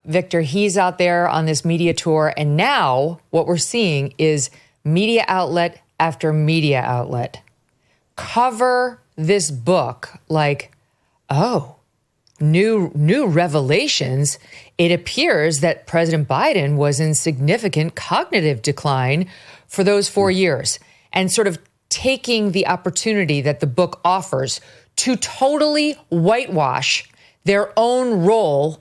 Victor, he's out there on this media tour. And now what we're seeing is media outlet after media outlet cover this book like, oh, new revelations. It appears that President Biden was in significant cognitive decline for those 4 years, and sort of taking the opportunity that the book offers to totally whitewash their own role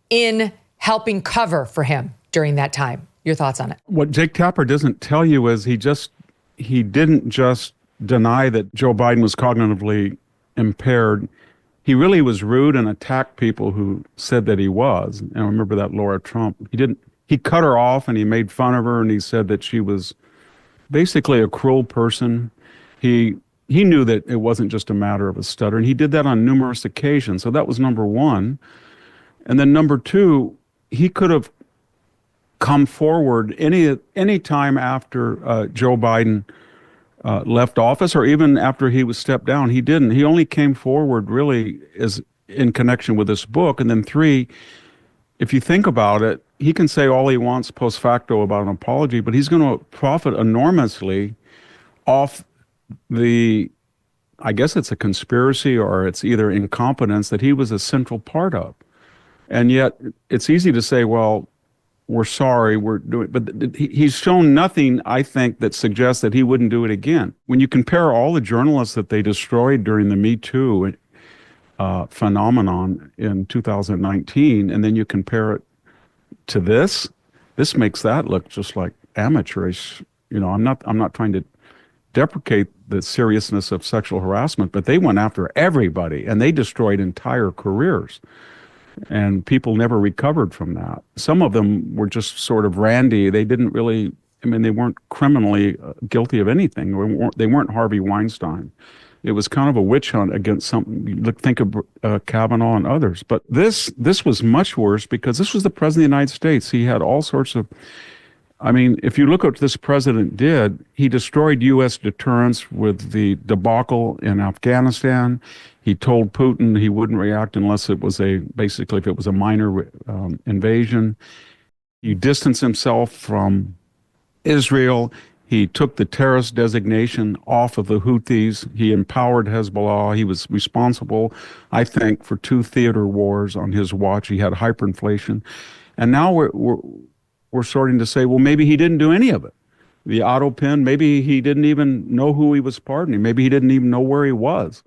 in helping cover for him during that time. Your thoughts on it? What Jake Tapper doesn't tell you is he didn't just deny that Joe Biden was cognitively impaired. He really was rude and attacked people who said that he was. And I remember that Laura Trump. He cut her off and he made fun of her and he said that she was basically a cruel person. He knew that it wasn't just a matter of a stutter, and he did that on numerous occasions. So that was number one. And then number two, he could have come forward any time after Joe Biden left office, or even after he was stepped down. He didn't. He only came forward really as in connection with this book. And then three, if you think about it, he can say all he wants post facto about an apology, but he's going to profit enormously off I guess it's a conspiracy or it's either incompetence that he was a central part of. And yet it's easy to say, well, we're sorry, we're doing, but he's shown nothing, I think, that suggests that he wouldn't do it again. When you compare all the journalists that they destroyed during the Me Too phenomenon in 2019, and then you compare it to this makes that look just like amateurish. You know, I'm not trying to deprecate the seriousness of sexual harassment, but they went after everybody and they destroyed entire careers. And people never recovered from that. Some of them were just sort of randy. They didn't really, they weren't criminally guilty of anything. They weren't Harvey Weinstein. It was kind of a witch hunt against something. Think of Kavanaugh and others. But this was much worse because this was the president of the United States. He had all sorts of, if you look at what this president did, he destroyed U.S. deterrence with the debacle in Afghanistan. He told Putin he wouldn't react unless it was if it was a minor invasion. He distanced himself from Israel. He took the terrorist designation off of the Houthis. He empowered Hezbollah. He was responsible, I think, for 2 theater wars on his watch. He had hyperinflation. And now we're starting to say, well, maybe he didn't do any of it. The auto pen, maybe he didn't even know who he was pardoning. Maybe he didn't even know where he was.